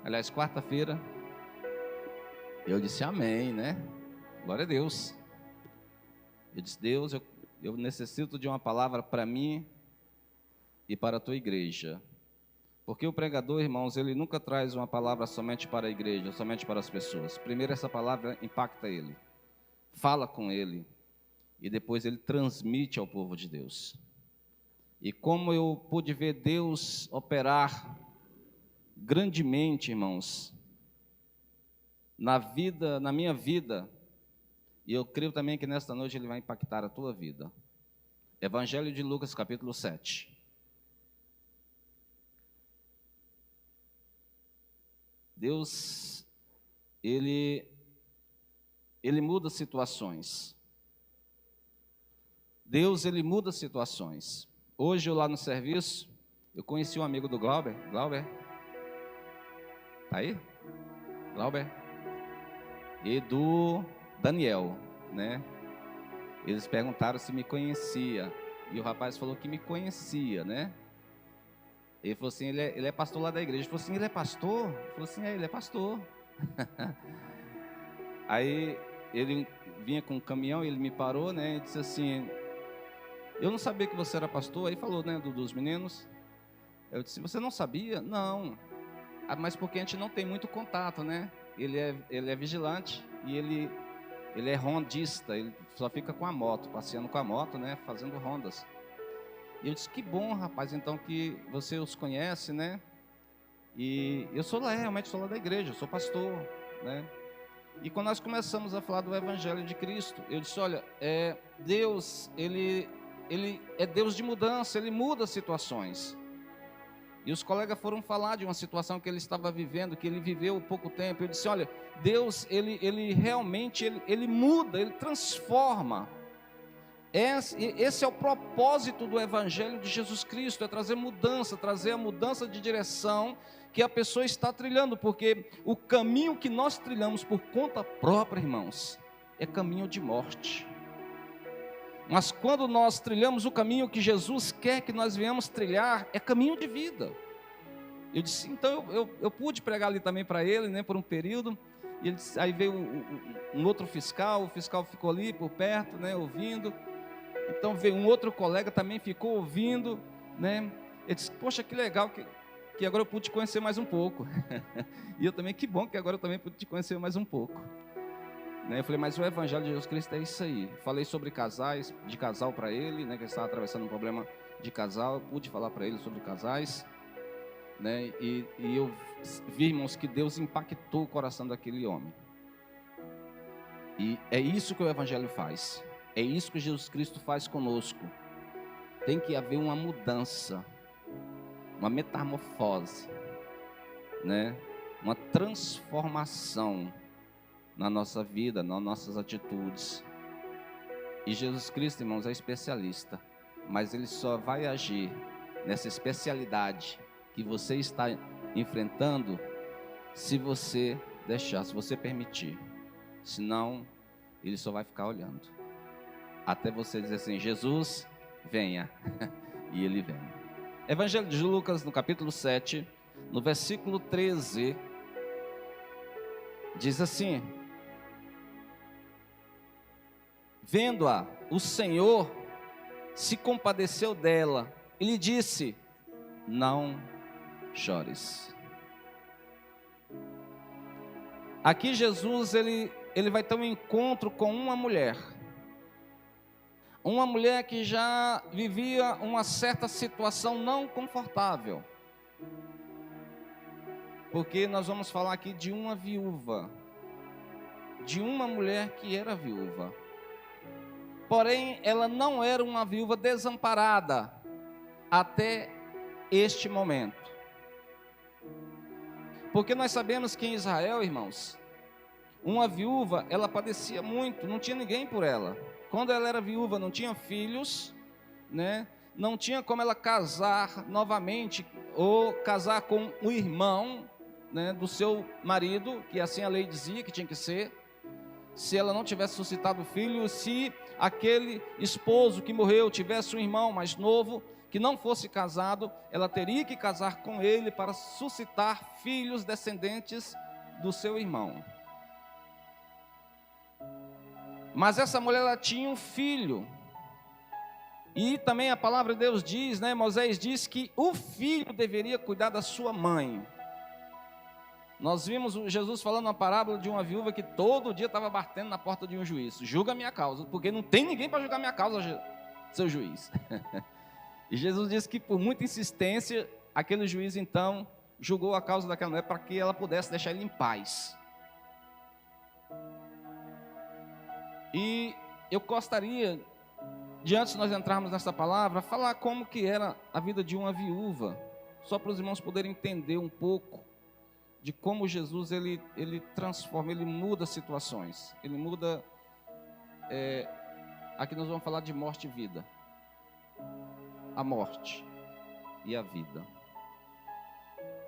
aliás, quarta-feira, eu disse amém, né? Glória a Deus. Eu disse, Deus, eu necessito de uma palavra para mim e para a tua igreja. Porque o pregador, irmãos, ele nunca traz uma palavra somente para a igreja, somente para as pessoas. Primeiro essa palavra impacta ele, fala com ele, e depois ele transmite ao povo de Deus. E como eu pude ver Deus operar grandemente, irmãos, na minha vida, e eu creio também que nesta noite ele vai impactar a tua vida. Evangelho de Lucas, capítulo 7. Deus, ele muda situações. Deus, ele muda situações. Hoje, eu lá no serviço, eu conheci um amigo do Glauber. Glauber? Tá aí? Glauber? E do Daniel, né? Eles perguntaram se me conhecia. E o rapaz falou que me conhecia, né? Ele falou assim, ele é pastor lá da igreja. Ele falou assim, ele é pastor? Ele falou assim, ele é pastor. Aí ele vinha com um caminhão, ele me parou, né? E disse assim, eu não sabia que você era pastor. Aí falou, né, dos meninos. Eu disse, você não sabia? Não. Mas porque a gente não tem muito contato, né? Ele é vigilante e ele é rondista. Ele só fica com a moto, passeando com a moto, né? Fazendo rondas. E eu disse, que bom, rapaz, então que você os conhece, né? E eu realmente sou lá da igreja, eu sou pastor, né? E quando nós começamos a falar do Evangelho de Cristo, eu disse, olha, Deus, ele é Deus de mudança, ele muda situações. E os colegas foram falar de uma situação que ele estava vivendo, que ele viveu há pouco tempo. Eu disse, olha, Deus, ele realmente, ele muda, ele transforma. Esse é o propósito do Evangelho de Jesus Cristo, é trazer mudança, trazer a mudança de direção que a pessoa está trilhando, porque o caminho que nós trilhamos por conta própria, irmãos, é caminho de morte. Mas quando nós trilhamos o caminho que Jesus quer que nós venhamos trilhar, é caminho de vida. Eu disse, então eu pude pregar ali também para ele, né, por um período, e ele disse, aí veio um outro fiscal, o fiscal ficou ali por perto, né, ouvindo. Então veio um outro colega, também ficou ouvindo, né? Ele disse, poxa, que legal que agora eu pude te conhecer mais um pouco. E eu também, que bom que agora eu também pude te conhecer mais um pouco. Né? Eu falei, mas o Evangelho de Jesus Cristo é isso aí. Falei sobre casais, de casal para ele, né? Que ele estava atravessando um problema de casal. Eu pude falar para ele sobre casais, né? E eu vi, irmãos, que Deus impactou o coração daquele homem. E é isso que o Evangelho faz. É isso que Jesus Cristo faz conosco. Tem que haver uma mudança, uma metamorfose, né? Uma transformação na nossa vida, nas nossas atitudes. E Jesus Cristo, irmãos, é especialista, mas Ele só vai agir nessa especialidade que você está enfrentando se você deixar, se você permitir. Senão, Ele só vai ficar olhando. Até você dizer assim, Jesus, venha. E ele vem. Evangelho de Lucas, no capítulo 7, no versículo 13, diz assim, vendo-a, o Senhor se compadeceu dela e lhe disse, não chores. Aqui Jesus, ele vai ter um encontro com uma mulher que já vivia uma certa situação não confortável, porque nós vamos falar aqui de uma viúva, de uma mulher que era viúva, porém ela não era uma viúva desamparada até este momento, porque nós sabemos que em Israel, irmãos, uma viúva, ela padecia muito, não tinha ninguém por ela. Quando ela era viúva, não tinha filhos, né? Não tinha como ela casar novamente, ou casar com o irmão, né, do seu marido, que assim a lei dizia que tinha que ser. Se ela não tivesse suscitado filho, se aquele esposo que morreu tivesse um irmão mais novo, que não fosse casado, ela teria que casar com ele para suscitar filhos descendentes do seu irmão. Mas essa mulher, ela tinha um filho. E também a palavra de Deus diz, né, Moisés diz que o filho deveria cuidar da sua mãe. Nós vimos Jesus falando uma parábola de uma viúva que todo dia estava batendo na porta de um juiz. Julga a minha causa, porque não tem ninguém para julgar minha causa, seu juiz. E Jesus disse que por muita insistência, aquele juiz então julgou a causa daquela mulher para que ela pudesse deixar ele em paz. E eu gostaria, de antes de nós entrarmos nessa palavra, falar como que era a vida de uma viúva, só para os irmãos poderem entender um pouco de como Jesus ele transforma, ele muda situações, ele muda. Aqui nós vamos falar de morte e vida. A morte e a vida.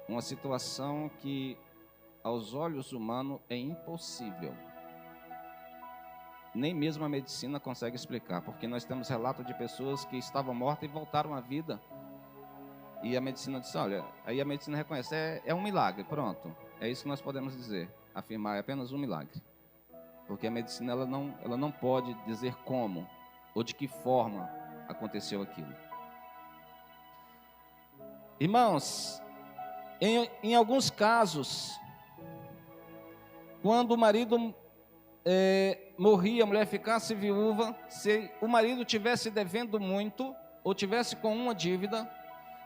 Uma situação que aos olhos humanos é impossível. Nem mesmo a medicina consegue explicar, porque nós temos relato de pessoas que estavam mortas e voltaram à vida. E a medicina disse, olha, aí a medicina reconhece, é um milagre, pronto. É isso que nós podemos dizer, afirmar, é apenas um milagre. Porque a medicina ela não pode dizer como ou de que forma aconteceu aquilo. Irmãos, em alguns casos, quando o marido morria, a mulher ficasse viúva, se o marido tivesse devendo muito, ou tivesse com uma dívida,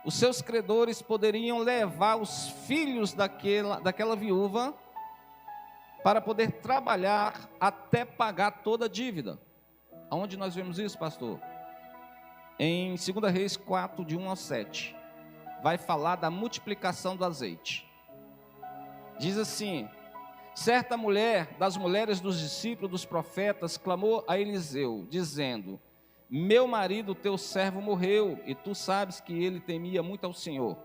os seus credores poderiam levar os filhos daquela viúva para poder trabalhar até pagar toda a dívida. Aonde nós vemos isso, pastor? Em 2 Reis 4, de 1 ao 7. Vai falar da multiplicação do azeite. Diz assim: certa mulher, das mulheres dos discípulos dos profetas, clamou a Eliseu, dizendo: meu marido, teu servo, morreu, e tu sabes que ele temia muito ao Senhor.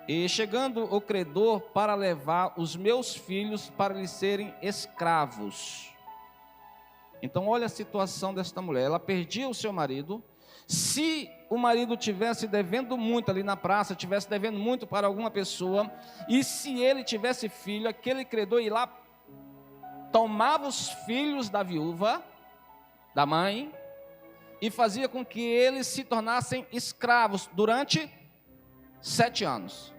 E chegando o credor para levar os meus filhos para lhes serem escravos. Então olha a situação desta mulher, ela perdia o seu marido. Se o marido tivesse devendo muito ali na praça, tivesse devendo muito para alguma pessoa, e se ele tivesse filho, aquele credor ia lá, tomava os filhos da viúva, da mãe, e fazia com que eles se tornassem escravos durante 7 anos.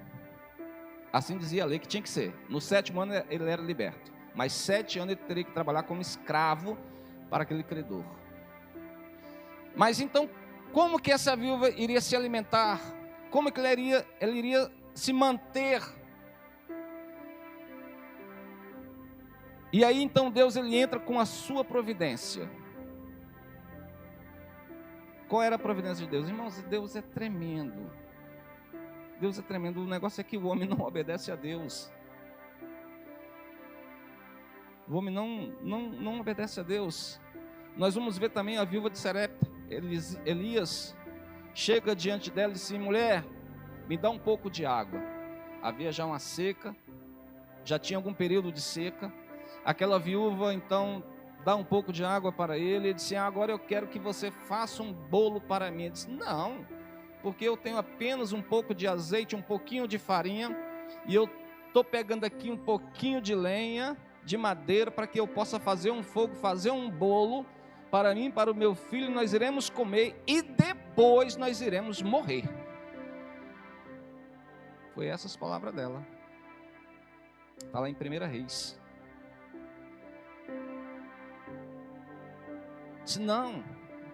Assim dizia a lei que tinha que ser. No 7º ano ele era liberto, mas 7 anos ele teria que trabalhar como escravo para aquele credor. Mas então, como que essa viúva iria se alimentar? Como que ela iria se manter? E aí então Deus ele entra com a sua providência. Qual era a providência de Deus? Irmãos, Deus é tremendo. Deus é tremendo. O negócio é que o homem não obedece a Deus. O homem não obedece a Deus. Nós vamos ver também a viúva de Sarepta. Elias chega diante dela e diz assim: mulher, me dá um pouco de água. Havia já uma seca, já tinha algum período de seca. Aquela viúva então dá um pouco de água para ele. Ele disse: agora eu quero que você faça um bolo para mim. Ele disse: não, porque eu tenho apenas um pouco de azeite, um pouquinho de farinha, e eu estou pegando aqui um pouquinho de lenha, de madeira, para que eu possa fazer um fogo, fazer um bolo para mim, para o meu filho. Nós iremos comer e depois nós iremos morrer. Foi essas palavras dela. Está lá em 1 Reis. Disse: não,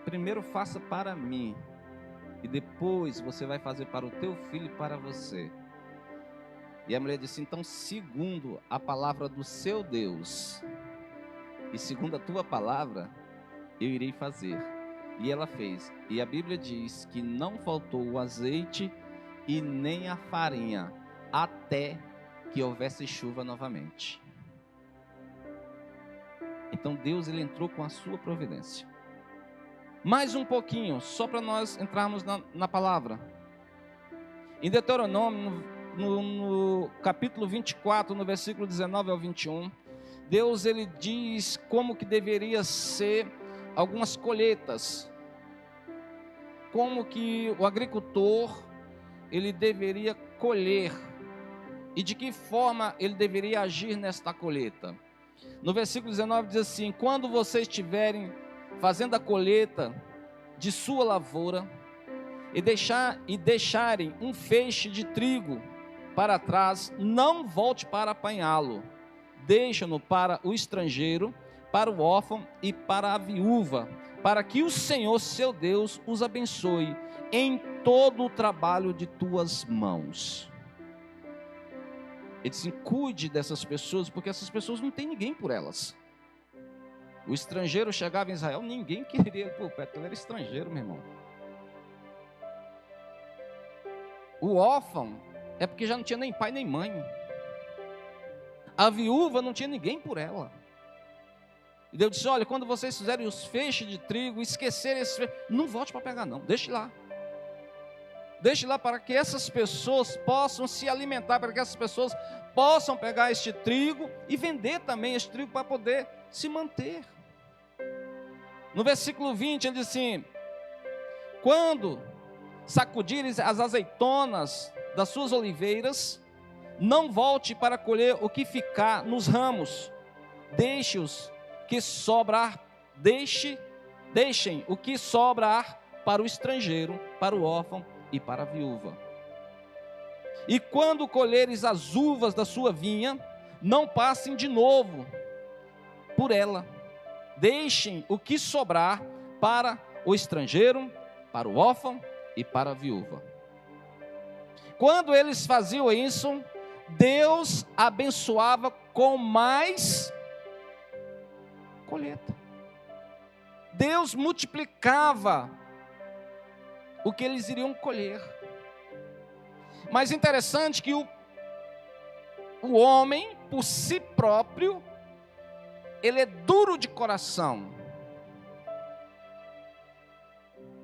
primeiro faça para mim, e depois você vai fazer para o teu filho e para você. E a mulher disse: então, segundo a palavra do seu Deus, e segundo a tua palavra, eu irei fazer. E ela fez. E a Bíblia diz que não faltou o azeite e nem a farinha, até que houvesse chuva novamente. Então Deus ele entrou com a sua providência. Mais um pouquinho, só para nós entrarmos na palavra. Em Deuteronômio, no capítulo 24, no versículo 19 ao 21, Deus ele diz como que deveria ser algumas colheitas. como que o agricultor ele deveria colher e de que forma ele deveria agir nesta colheita. No versículo 19 diz assim: quando vocês estiverem fazendo a colheita de sua lavoura e deixarem um feixe de trigo para trás, não volte para apanhá-lo, deixa-no para o estrangeiro, para o órfão e para a viúva, para que o Senhor seu Deus os abençoe em todo o trabalho de tuas mãos. Ele disse: cuide dessas pessoas, porque essas pessoas não tem ninguém por elas. O estrangeiro chegava em Israel, ninguém queria ele por perto, ele era estrangeiro, meu irmão. O órfão é porque já não tinha nem pai nem mãe. A viúva não tinha ninguém por ela. E Deus disse: olha, quando vocês fizerem os feixes de trigo, esquecerem esses feixes, não volte para pegar não, deixe lá. Deixe lá para que essas pessoas possam se alimentar, para que essas pessoas possam pegar este trigo e vender também este trigo para poder se manter. No versículo 20 ele diz assim: quando sacudirem as azeitonas das suas oliveiras, não volte para colher o que ficar nos ramos, deixem o que sobrar para o estrangeiro, para o órfão e para a viúva. E quando colheres as uvas da sua vinha, não passem de novo por ela, deixem o que sobrar para o estrangeiro, para o órfão e para a viúva. Quando eles faziam isso, Deus abençoava com mais colheita. Deus multiplicava o que eles iriam colher. Mas interessante que o homem, por si próprio, ele é duro de coração.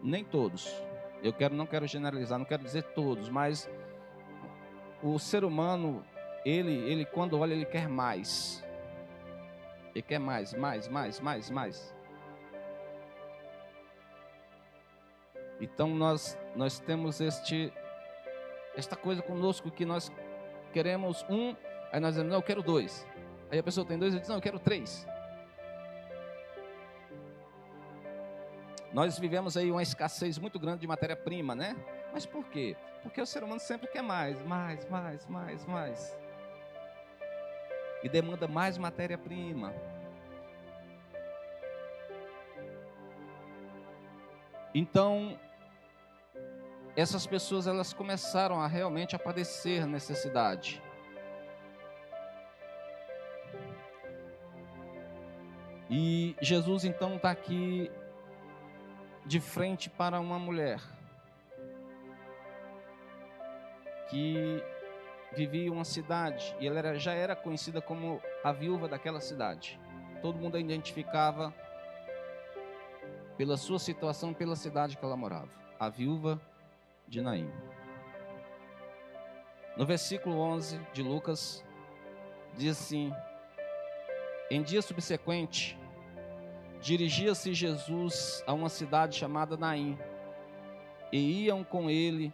Nem todos. Não quero generalizar, não quero dizer todos, mas o ser humano, ele quando olha, ele quer mais. Ele quer mais. Então nós temos esta coisa conosco que nós queremos um, aí nós dizemos: não, eu quero dois. Aí a pessoa tem dois e diz: não, eu quero três. Nós vivemos aí uma escassez muito grande de matéria-prima, né? Mas por quê? Porque o ser humano sempre quer mais. E demanda mais matéria-prima. Então, essas pessoas, elas começaram a realmente a padecer necessidade. E Jesus então está aqui de frente para uma mulher que vivia em uma cidade, e ela já era conhecida como a viúva daquela cidade. Todo mundo a identificava pela sua situação, pela cidade que ela morava, a viúva de Naim. No versículo 11 de Lucas, diz assim: em dia subsequente, dirigia-se Jesus a uma cidade chamada Naim, e iam com ele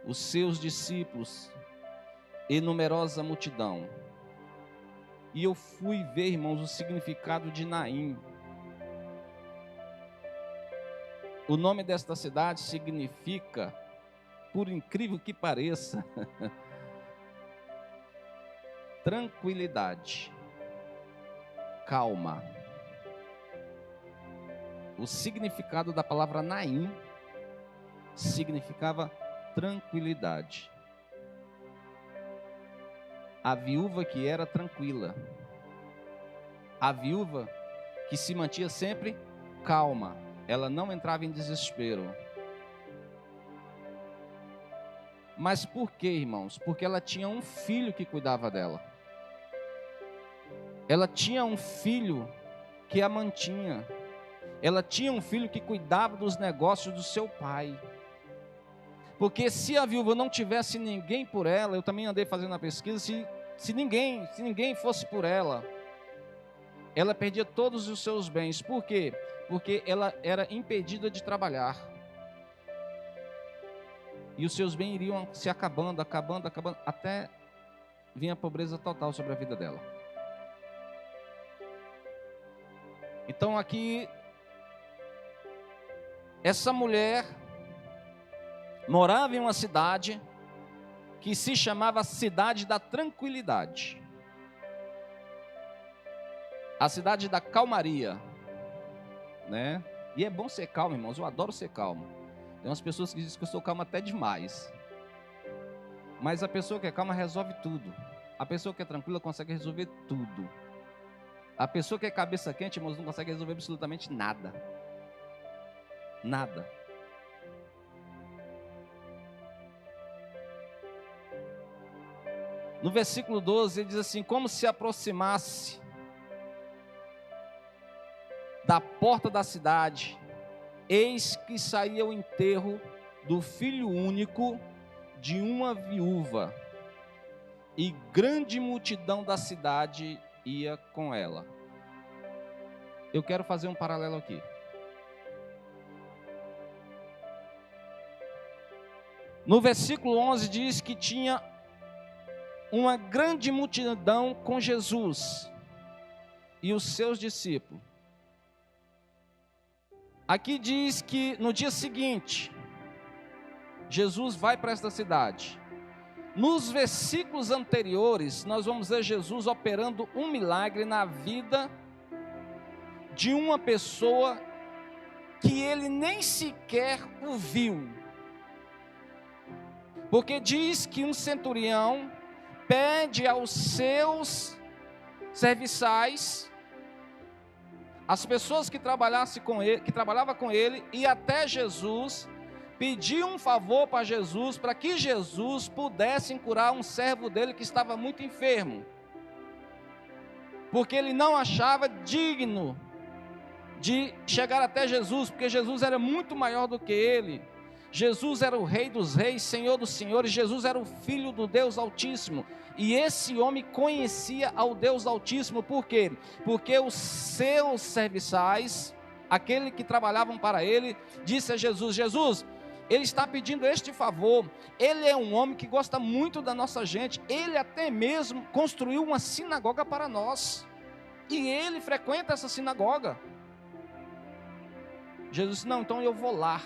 os seus discípulos e numerosa multidão. E eu fui ver, irmãos, o significado de Naim. O nome desta cidade significa, por incrível que pareça, tranquilidade, calma. O significado da palavra Naim significava tranquilidade. A viúva que era tranquila, a viúva que se mantinha sempre calma, ela não entrava em desespero. Mas por quê, irmãos? Porque ela tinha um filho que cuidava dela. Ela tinha um filho que a mantinha. Ela tinha um filho que cuidava dos negócios do seu pai. Porque se a viúva não tivesse ninguém por ela, eu também andei fazendo a pesquisa, se ninguém fosse por ela perdia todos os seus bens. Por quê? Porque ela era impedida de trabalhar. E os seus bens iriam se acabando, até vir a pobreza total sobre a vida dela. Então aqui, essa mulher morava em uma cidade que se chamava Cidade da Tranquilidade. A cidade da calmaria, né? E é bom ser calmo, irmãos, eu adoro ser calmo. Tem umas pessoas que dizem que eu sou calmo até demais. Mas a pessoa que é calma resolve tudo. A pessoa que é tranquila consegue resolver tudo. A pessoa que é cabeça quente, irmãos, não consegue resolver absolutamente nada. Nada. No versículo 12, ele diz assim: como se aproximasse da porta da cidade, eis que saía o enterro do filho único de uma viúva, e grande multidão da cidade ia com ela. Eu quero fazer um paralelo aqui. No versículo 11 diz que tinha uma grande multidão com Jesus e os seus discípulos. Aqui diz que no dia seguinte, Jesus vai para esta cidade. Nos versículos anteriores, nós vamos ver Jesus operando um milagre na vida de uma pessoa que ele nem sequer o viu. Porque diz que um centurião pede aos seus serviçais, as pessoas que trabalhavam com ele, e até Jesus, pediu um favor para Jesus, para que Jesus pudesse curar um servo dele que estava muito enfermo, porque ele não achava digno de chegar até Jesus, porque Jesus era muito maior do que ele. Jesus era o Rei dos Reis, Senhor dos Senhores. Jesus era o Filho do Deus Altíssimo, e esse homem conhecia ao Deus Altíssimo. Por quê? Porque os seus serviçais, aqueles que trabalhavam para ele, disse a Jesus: Jesus, ele está pedindo este favor. Ele é um homem que gosta muito da nossa gente. Ele até mesmo construiu uma sinagoga para nós, e ele frequenta essa sinagoga. Jesus disse: não, então eu vou lá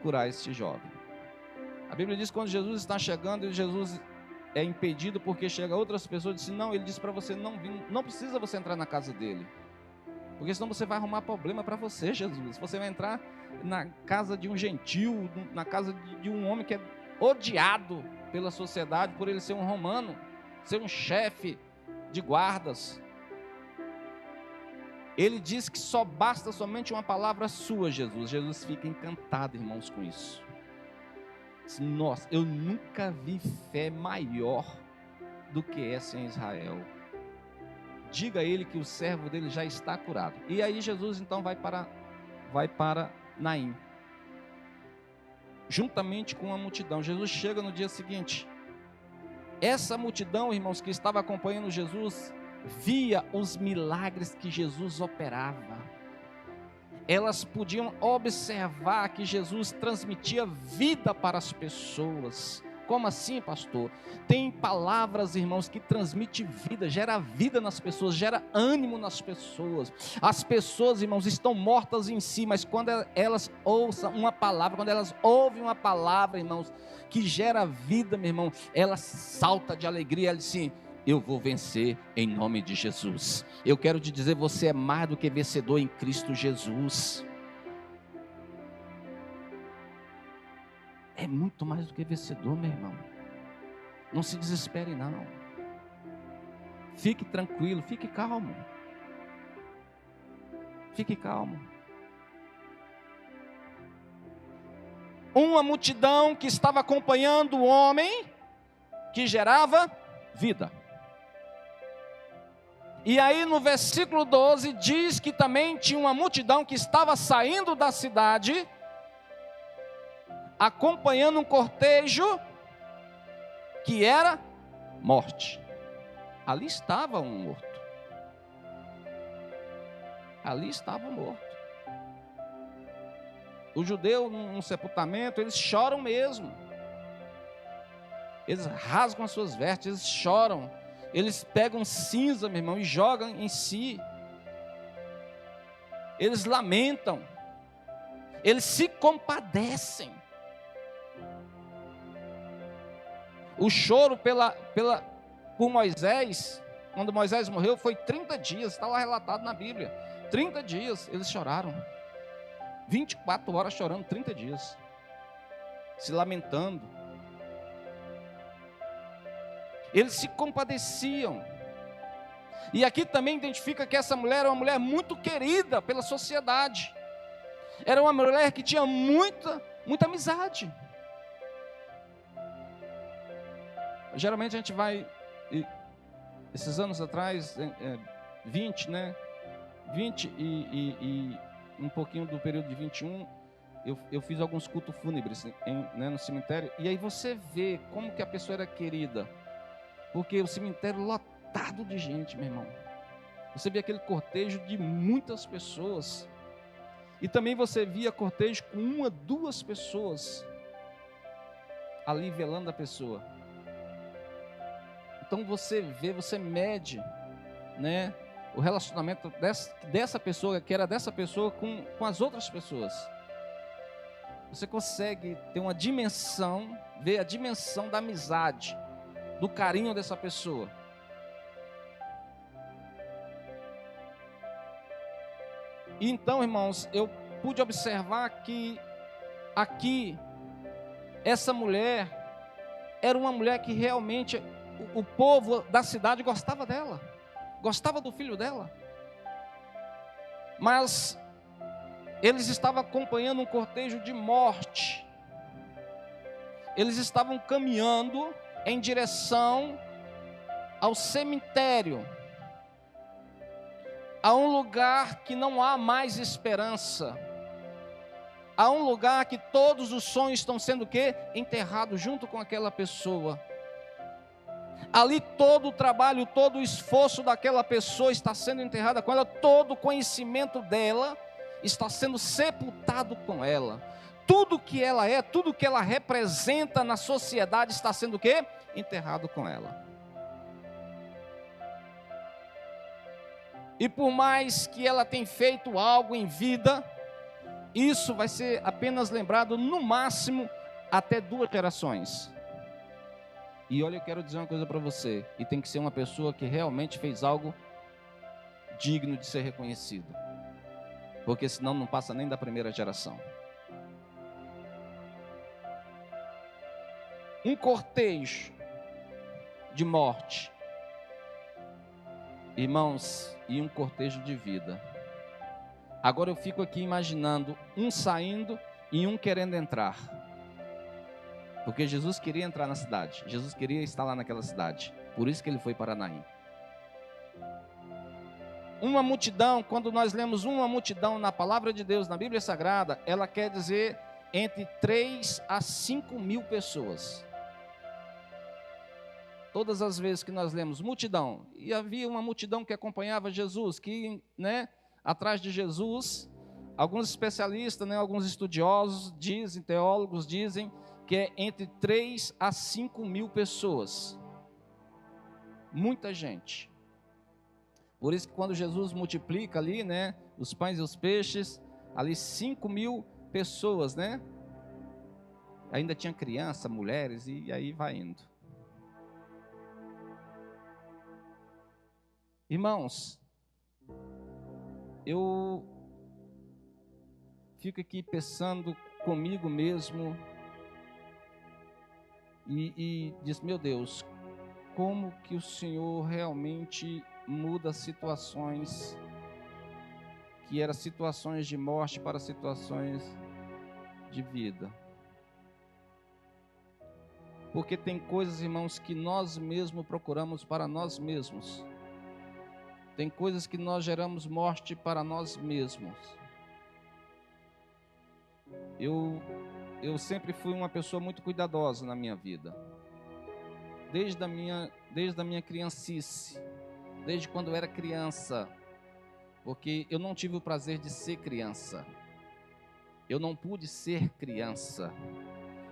curar este jovem. A Bíblia diz que quando Jesus está chegando, e Jesus é impedido porque chega outras pessoas, disse: não, ele disse para você não vir, não precisa você entrar na casa dele, porque senão você vai arrumar problema para você, Jesus. Você vai entrar na casa de um gentil, na casa de um homem que é odiado pela sociedade, por ele ser um romano, ser um chefe de guardas. Ele diz que só basta somente uma palavra sua, Jesus. Jesus fica encantado, irmãos, com isso. Nossa, eu nunca vi fé maior do que essa em Israel. Diga a ele que o servo dele já está curado. E aí Jesus então vai para Naim, juntamente com a multidão. Jesus chega no dia seguinte. Essa multidão, irmãos, que estava acompanhando Jesus, via os milagres que Jesus operava. Elas podiam observar que Jesus transmitia vida para as pessoas. Como assim, pastor? Tem palavras, irmãos, que transmitem vida, gera vida nas pessoas, gera ânimo nas pessoas. As pessoas, irmãos, estão mortas em si, mas quando elas ouçam uma palavra, quando elas ouvem uma palavra, irmãos, que gera vida, meu irmão, ela salta de alegria. Ela diz assim: eu vou vencer em nome de Jesus. Eu quero te dizer, você é mais do que vencedor em Cristo Jesus. É muito mais do que vencedor, meu irmão. Não se desespere, não. Fique tranquilo, fique calmo. Fique calmo. Uma multidão que estava acompanhando o homem que gerava vida. E aí no versículo 12 diz que também tinha uma multidão que estava saindo da cidade, acompanhando um cortejo que era morte. Ali estava um morto. Ali estava um morto. O judeu, num sepultamento, eles choram mesmo. Eles rasgam as suas vestes, eles choram. Eles pegam cinza, meu irmão, e jogam em si. Eles lamentam. Eles se compadecem. O choro por Moisés, quando Moisés morreu, foi 30 dias, está lá relatado na Bíblia. 30 dias eles choraram. 24 horas chorando, 30 dias. Se lamentando. Eles se compadeciam. E aqui também identifica que essa mulher era uma mulher muito querida pela sociedade. Era uma mulher que tinha muita amizade. Geralmente a gente vai, esses anos atrás, 20, né? 20 e um pouquinho do período de 21, eu fiz alguns cultos fúnebres no cemitério. E aí você vê como que a pessoa era querida. Porque o cemitério lotado de gente, meu irmão. Você vê aquele cortejo de muitas pessoas. E também você via cortejo com 1, 2 pessoas ali velando a pessoa. Então você vê, você mede, né, o relacionamento dessa pessoa, que era dessa pessoa com as outras pessoas. Você consegue ter uma dimensão, ver a dimensão da amizade, do carinho dessa pessoa. E então, irmãos, eu pude observar que aqui, essa mulher era uma mulher que realmente o povo da cidade gostava dela, gostava do filho dela, mas eles estavam acompanhando um cortejo de morte. Eles estavam caminhando em direção ao cemitério, a um lugar que não há mais esperança, a um lugar que todos os sonhos estão sendo o quê? Enterrados junto com aquela pessoa. Ali todo o trabalho, todo o esforço daquela pessoa está sendo enterrado com ela, todo o conhecimento dela está sendo sepultado com ela. Tudo que ela é, tudo que ela representa na sociedade está sendo o quê? Enterrado com ela. E por mais que ela tenha feito algo em vida, isso vai ser apenas lembrado no máximo até 2 gerações. E olha, eu quero dizer uma coisa para você, e tem que ser uma pessoa que realmente fez algo digno de ser reconhecido, porque senão não passa nem da 1ª geração. Um cortejo de morte, irmãos, e um cortejo de vida. Agora eu fico aqui imaginando um saindo e um querendo entrar, porque Jesus queria entrar na cidade, Jesus queria estar lá naquela cidade, por isso que ele foi para Naim. Uma multidão, quando nós lemos uma multidão na palavra de Deus, na Bíblia Sagrada, ela quer dizer entre 3 a 5 mil pessoas. Todas as vezes que nós lemos multidão, e havia uma multidão que acompanhava Jesus, que, né, atrás de Jesus, alguns especialistas, né, alguns estudiosos dizem, teólogos dizem, que é entre 3 a 5 mil pessoas. Muita gente. Por isso que quando Jesus multiplica ali, né, os pães e os peixes, ali 5 mil pessoas, né? Ainda tinha criança, mulheres, e aí vai indo. Irmãos, eu fico aqui pensando comigo mesmo e diz, meu Deus, como que o Senhor realmente muda situações que eram situações de morte para situações de vida. Porque tem coisas, irmãos, que nós mesmos procuramos para nós mesmos. Tem coisas que nós geramos morte para nós mesmos. Eu sempre fui uma pessoa muito cuidadosa na minha vida. Desde a minha criancice, desde quando eu era criança, porque eu não tive o prazer de ser criança. Eu não pude ser criança.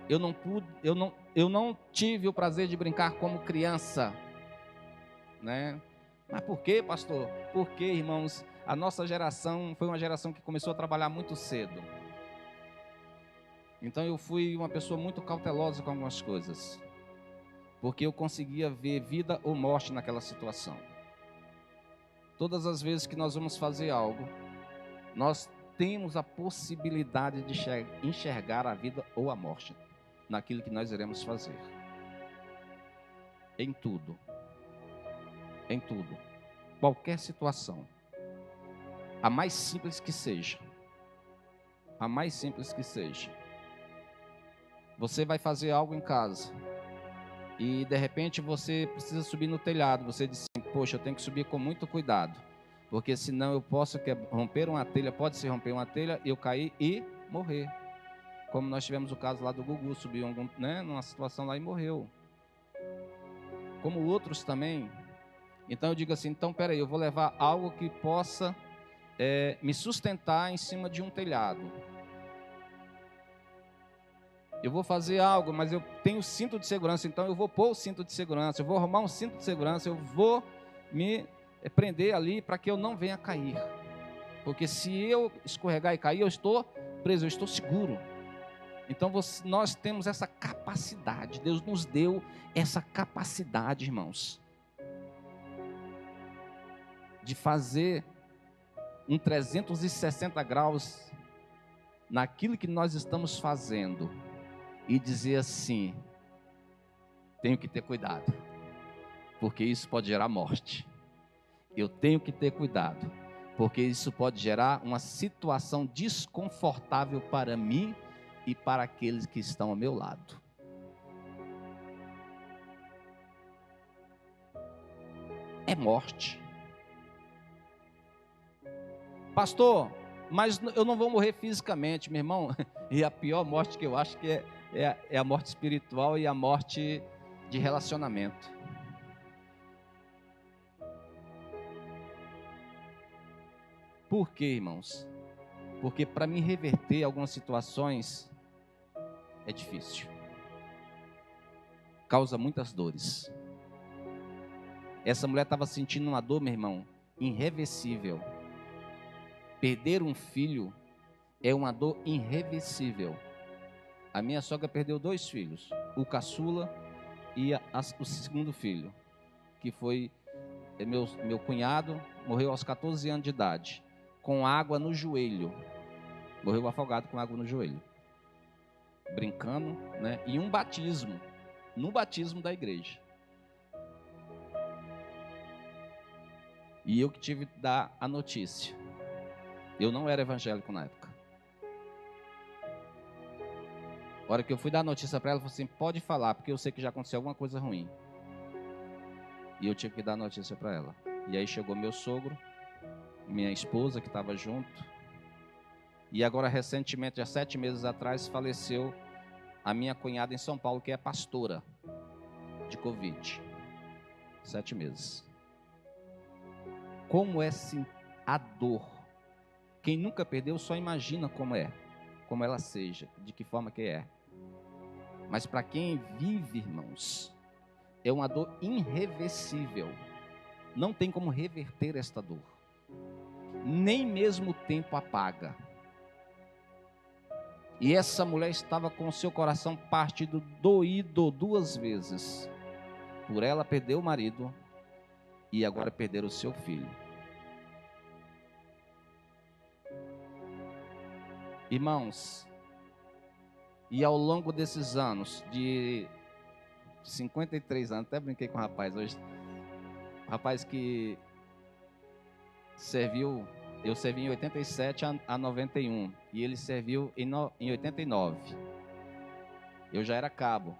Eu não tive o prazer de brincar como criança, né? Mas por quê, pastor? Porque, irmãos, a nossa geração foi uma geração que começou a trabalhar muito cedo. Então eu fui uma pessoa muito cautelosa com algumas coisas, porque eu conseguia ver vida ou morte naquela situação. Todas as vezes que nós vamos fazer algo, nós temos a possibilidade de enxergar a vida ou a morte naquilo que nós iremos fazer. Em tudo. Em tudo. Qualquer situação. A mais simples que seja. A mais simples que seja. Você vai fazer algo em casa e de repente você precisa subir no telhado. Você diz assim, poxa, eu tenho que subir com muito cuidado, porque senão eu posso romper uma telha, pode-se romper uma telha, eu cair e morrer. Como nós tivemos o caso lá do Gugu, subiu numa situação lá e morreu. Como outros também. Então eu digo assim, então peraí, eu vou levar algo que possa me sustentar em cima de um telhado. Eu vou fazer algo, mas eu tenho cinto de segurança, então eu vou pôr o cinto de segurança, eu vou arrumar um cinto de segurança, eu vou me prender ali para que eu não venha cair. Porque se eu escorregar e cair, eu estou preso, eu estou seguro. Então nós temos essa capacidade, Deus nos deu essa capacidade, irmãos, de fazer um 360 graus naquilo que nós estamos fazendo e dizer assim, tenho que ter cuidado, porque isso pode gerar morte. Eu tenho que ter cuidado, porque isso pode gerar uma situação desconfortável para mim e para aqueles que estão ao meu lado. É morte. Pastor, mas eu não vou morrer fisicamente, meu irmão. E a pior morte que eu acho que é a morte espiritual e a morte de relacionamento. Por quê, irmãos? Porque para me reverter algumas situações é difícil. Causa muitas dores. Essa mulher estava sentindo uma dor, meu irmão, irreversível. Perder um filho é uma dor irreversível. A minha sogra perdeu 2 filhos, o caçula e o segundo filho, que foi meu cunhado, morreu aos 14 anos de idade, com água no joelho. Morreu afogado com água no joelho. Brincando, né? E um batismo, no batismo da igreja. E eu que tive que dar a notícia. Eu não era evangélico na época. A hora que eu fui dar a notícia para ela, ela falou assim, pode falar, porque eu sei que já aconteceu alguma coisa ruim. E eu tive que dar a notícia para ela. E aí chegou meu sogro, minha esposa que estava junto. E agora, recentemente, há 7 meses atrás, faleceu a minha cunhada em São Paulo, que é pastora de Covid. 7 meses. Como é a dor? Quem nunca perdeu só imagina como é, como ela seja, de que forma que é. Mas para quem vive, irmãos, é uma dor irreversível. Não tem como reverter esta dor. Nem mesmo o tempo apaga. E essa mulher estava com o seu coração partido, doído 2 vezes. Por ela perder o marido e agora perder o seu filho. Irmãos, e ao longo desses anos, de 53 anos, até brinquei com o rapaz hoje, o rapaz que serviu, eu servi em 87 a 91, e ele serviu em 89. Eu já era cabo.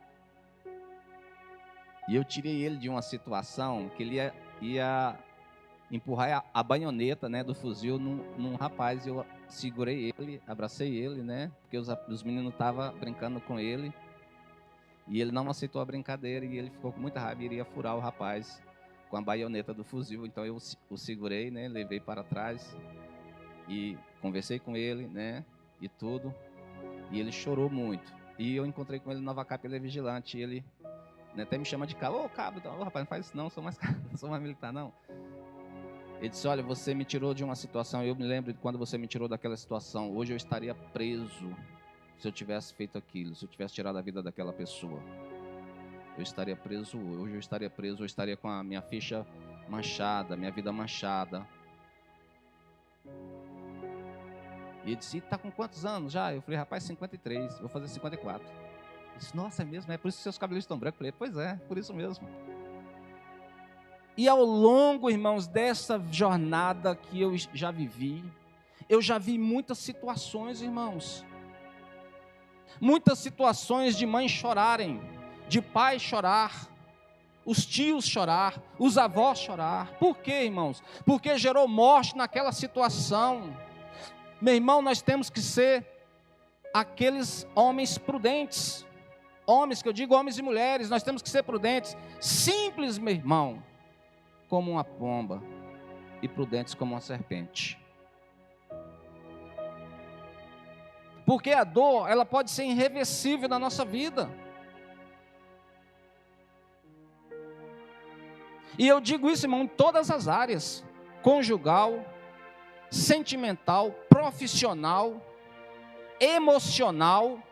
E eu tirei ele de uma situação que ele ia empurrar a baioneta, né, do fuzil num rapaz. Eu segurei ele, abracei ele, né, porque os meninos estavam brincando com ele. E ele não aceitou a brincadeira e ele ficou com muita raiva e iria furar o rapaz com a baioneta do fuzil. Então eu o segurei, né, levei para trás e conversei com ele, né, e tudo. E ele chorou muito. E eu encontrei com ele no Nova Cap, ele é vigilante. E ele até me chama de cabo. Ô, cabo, ô, rapaz, não faz isso não, não sou mais militar, não. Ele disse, olha, você me tirou de uma situação. Eu me lembro de quando você me tirou daquela situação. Hoje eu estaria preso se eu tivesse feito aquilo, se eu tivesse tirado a vida daquela pessoa. Eu estaria preso hoje, eu estaria preso, eu estaria com a minha ficha manchada, minha vida manchada. E ele disse, está com quantos anos já? Eu falei, rapaz, 53, vou fazer 54. Ele disse, nossa, é mesmo? É por isso que seus cabelos estão brancos? Eu falei, pois é, por isso mesmo. E ao longo, irmãos, dessa jornada que eu já vivi, eu já vi muitas situações, irmãos. Muitas situações de mães chorarem, de pai chorar, os tios chorar, os avós chorar. Por quê, irmãos? Porque gerou morte naquela situação. Meu irmão, nós temos que ser aqueles homens prudentes. Homens, que eu digo homens e mulheres, nós temos que ser prudentes. Simples, meu irmão, como uma pomba e prudentes como uma serpente. Porque a dor, ela pode ser irreversível na nossa vida. E eu digo isso, irmão, em todas as áreas. Conjugal, sentimental, profissional, emocional.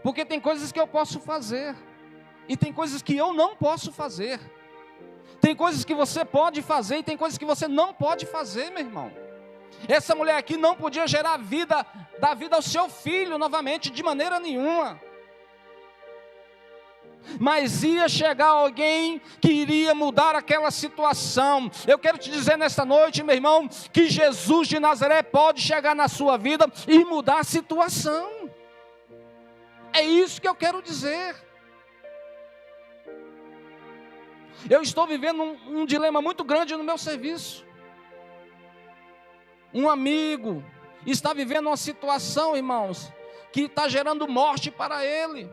Porque tem coisas que eu posso fazer. E tem coisas que eu não posso fazer. Tem coisas que você pode fazer e tem coisas que você não pode fazer, meu irmão. Essa mulher aqui não podia gerar vida, dar vida ao seu filho novamente, de maneira nenhuma. Mas ia chegar alguém que iria mudar aquela situação. Eu quero te dizer nesta noite, meu irmão, que Jesus de Nazaré pode chegar na sua vida e mudar a situação. É isso que eu quero dizer. Eu estou vivendo um dilema muito grande no meu serviço. Um amigo está vivendo uma situação, irmãos, que está gerando morte para ele.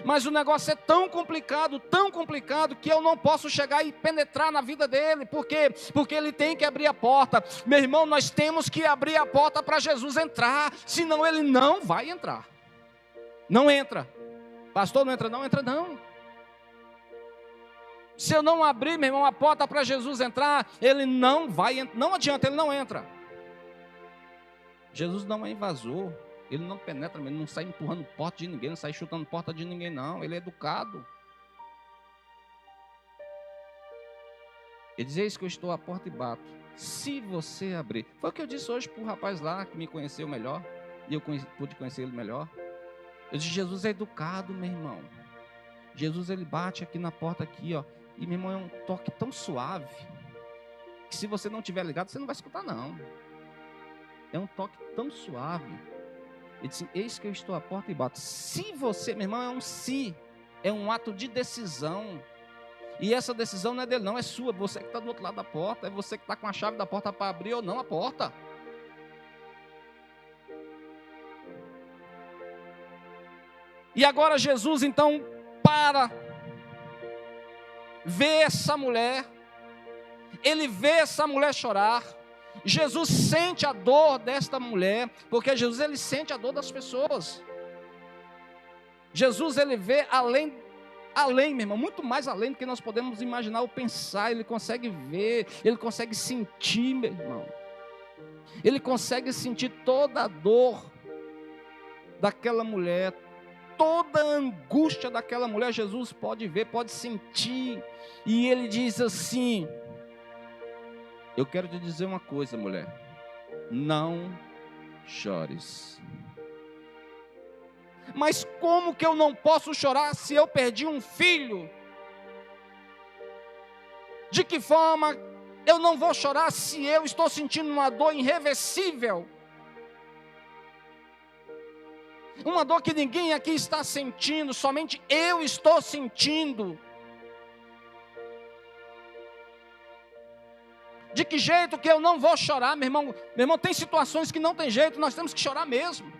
Mas o negócio é tão complicado, que eu não posso chegar e penetrar na vida dele. Por quê? Porque ele tem que abrir a porta. Meu irmão, nós temos que abrir a porta para Jesus entrar, senão ele não vai entrar. Não entra. Pastor, não entra não? Entra não. Se eu não abrir, meu irmão, a porta para Jesus entrar, ele não vai entrar. Não adianta, ele não entra. Jesus não é invasor. Ele não penetra, ele não sai empurrando porta de ninguém, não sai chutando porta de ninguém, não. Ele é educado. Ele diz, eis que eu estou à porta e bato. Se você abrir. Foi o que eu disse hoje para o rapaz lá, que me conheceu melhor. E eu pude conhecer ele melhor. Eu disse, Jesus é educado, meu irmão. Jesus, ele bate aqui na porta, aqui, ó. E, meu irmão, é um toque tão suave, que se você não estiver ligado, você não vai escutar, não. É um toque tão suave. Ele disse, eis que eu estou à porta e bato. Se você, meu irmão, é um se. É um ato de decisão. E essa decisão não é dele, não, é sua. Você que está do outro lado da porta. É você que está com a chave da porta para abrir ou não a porta. E agora Jesus, então, para ver essa mulher. Ele vê essa mulher chorar. Jesus sente a dor desta mulher, porque Jesus, ele sente a dor das pessoas. Jesus, ele vê além, meu irmão, muito mais além do que nós podemos imaginar ou pensar. Ele consegue ver, ele consegue sentir, meu irmão. Ele consegue sentir toda a dor daquela mulher, toda a angústia daquela mulher. Jesus pode ver, pode sentir. E ele diz assim, eu quero te dizer uma coisa, mulher, não chores. Mas como que eu não posso chorar se eu perdi um filho? De que forma eu não vou chorar se eu estou sentindo uma dor irreversível? Uma dor que ninguém aqui está sentindo, somente eu estou sentindo. De que jeito que eu não vou chorar, meu irmão? Meu irmão, tem situações que não tem jeito, nós temos que chorar mesmo.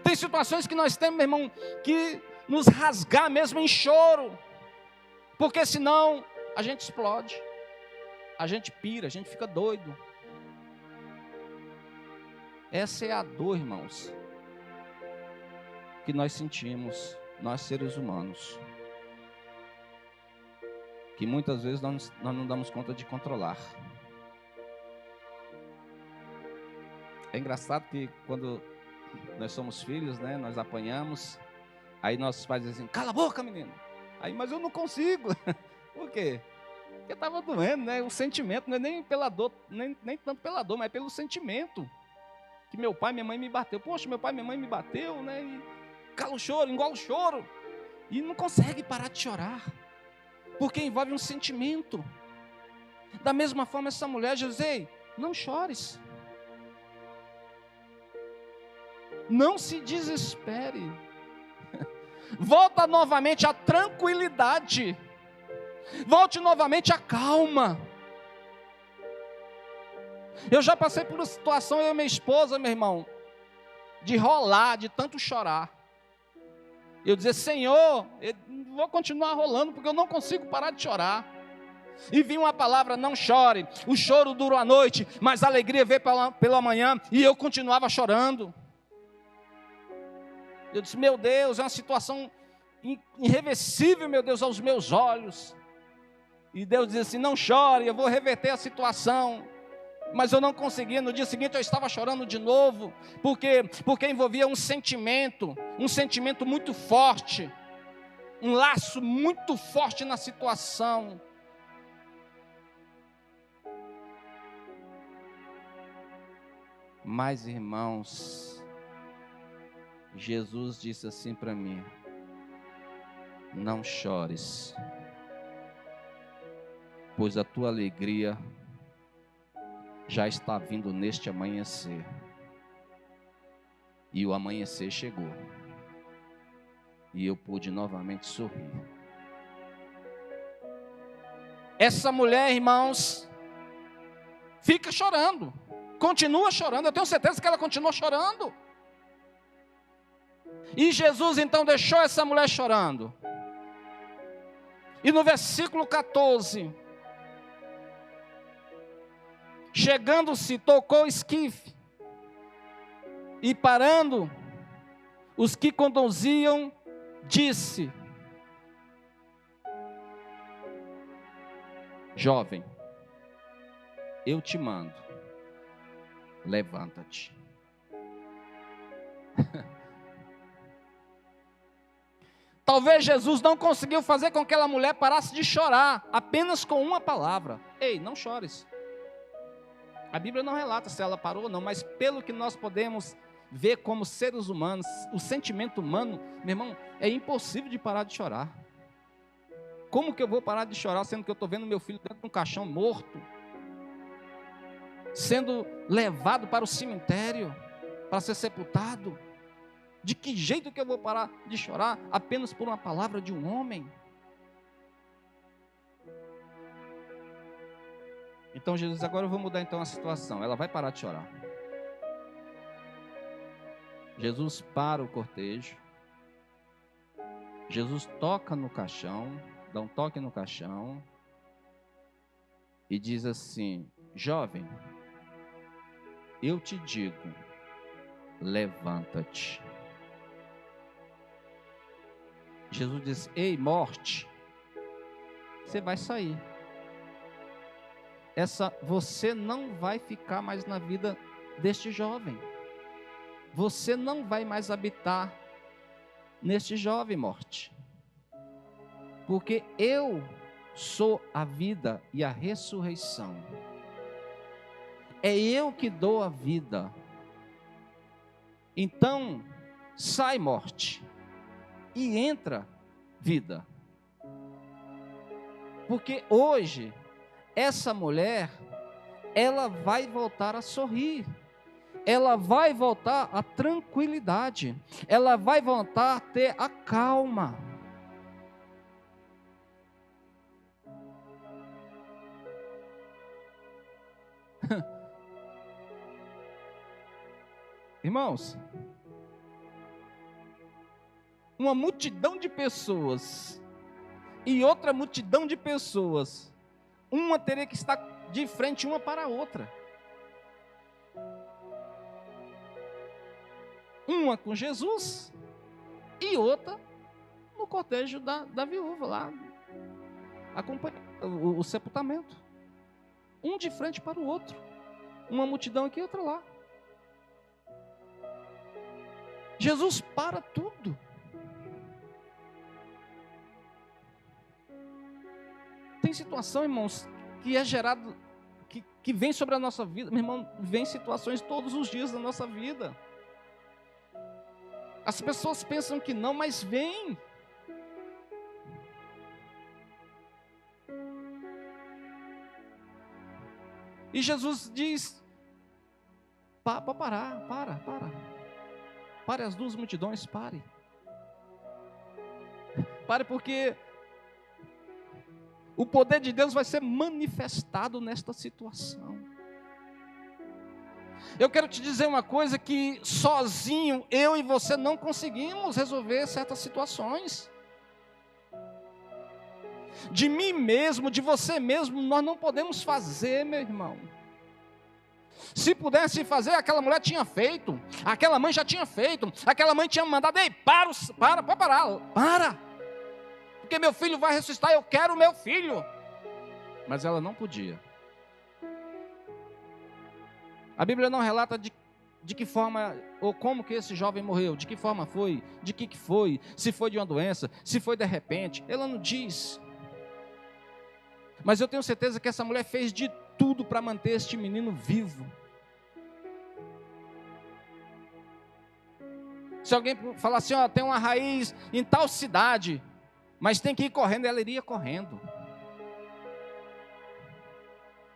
Tem situações que nós temos, meu irmão, que nos rasgar mesmo em choro, porque senão a gente explode. a gente pira, a gente fica doido. Essa é a dor, irmãos, que nós sentimos, nós seres humanos, que muitas vezes nós não damos conta de controlar. É engraçado que quando nós somos filhos, né, nós apanhamos, aí nossos pais dizem assim, cala a boca, menino. Aí, mas eu não consigo. Por quê? Porque estava doendo, né? O sentimento, não é nem pela dor, nem tanto pela dor, mas é pelo sentimento. Que meu pai e minha mãe me bateu. Poxa, meu pai e minha mãe me bateu, né? E cala o choro, engole o choro. E não consegue parar de chorar. Porque envolve um sentimento. Da mesma forma, essa mulher, Jesus, ei, não chores. Não se desespere. Volta novamente à tranquilidade. Volte novamente à calma. Eu já passei por uma situação, eu e minha esposa, meu irmão, de rolar, de tanto chorar. Eu dizer, Senhor, eu vou continuar rolando, porque eu não consigo parar de chorar. E vinha uma palavra, não chore. O choro durou a noite, mas a alegria veio pela manhã, e eu continuava chorando. Eu disse, meu Deus, é uma situação irreversível, meu Deus, aos meus olhos. E Deus dizia assim, não chore, eu vou reverter a situação. Mas eu não conseguia, no dia seguinte eu estava chorando de novo, porque envolvia um sentimento muito forte, um laço muito forte na situação. Mas, irmãos, Jesus disse assim para mim, não chores, pois a tua alegria já está vindo neste amanhecer. E o amanhecer chegou. E eu pude novamente sorrir. Essa mulher, irmãos, fica chorando. Continua chorando. Eu tenho certeza que ela continua chorando. E Jesus então deixou essa mulher chorando. E no versículo 14... chegando-se, tocou o esquife, e parando os que conduziam, disse, jovem, eu te mando, levanta-te. Talvez Jesus não conseguiu fazer com que aquela mulher parasse de chorar, apenas com uma palavra, ei, não chores. A Bíblia não relata se ela parou ou não, mas pelo que nós podemos ver como seres humanos, o sentimento humano, meu irmão, é impossível de parar de chorar. Como que eu vou parar de chorar, sendo que eu estou vendo meu filho dentro de um caixão morto, sendo levado para o cemitério, para ser sepultado? De que jeito que eu vou parar de chorar, apenas por uma palavra de um homem? Então Jesus, agora eu vou mudar então a situação. Ela vai parar de chorar. Jesus para o cortejo. Jesus toca no caixão, dá um toque no caixão e diz assim, jovem, eu te digo, levanta-te. Jesus diz, ei morte, você vai sair. Você não vai ficar mais na vida deste jovem. Você não vai mais habitar neste jovem, morte. Porque eu sou a vida e a ressurreição. É eu que dou a vida. Então, sai morte e entra vida. Porque hoje essa mulher, ela vai voltar a sorrir, ela vai voltar à tranquilidade, ela vai voltar a ter a calma. Irmãos, uma multidão de pessoas e outra multidão de pessoas, uma teria que estar de frente uma para a outra. Uma com Jesus e outra no cortejo da viúva lá, acompanhando o sepultamento. Um de frente para o outro. Uma multidão aqui e outra lá. Jesus para tudo. Tem situação, irmãos, que é gerado, que vem sobre a nossa vida. Meu irmão, vem situações todos os dias da nossa vida. As pessoas pensam que não, mas vem. E Jesus diz: pode parar, para. Pare as duas multidões, pare. Pare, porque o poder de Deus vai ser manifestado nesta situação. Eu quero te dizer uma coisa, que sozinho eu e você não conseguimos resolver certas situações. De mim mesmo, de você mesmo, nós não podemos fazer, meu irmão. Se pudesse fazer, aquela mulher tinha feito, aquela mãe já tinha feito, aquela mãe tinha mandado: ei, para, porque meu filho vai ressuscitar, eu quero o meu filho. Mas ela não podia. A Bíblia não relata de que forma, ou como que esse jovem morreu, de que forma foi, de que foi, se foi de uma doença, se foi de repente, ela não diz. Mas eu tenho certeza que essa mulher fez de tudo para manter este menino vivo. Se alguém falar assim: ó, tem uma raiz em tal cidade, mas tem que ir correndo, ela iria correndo.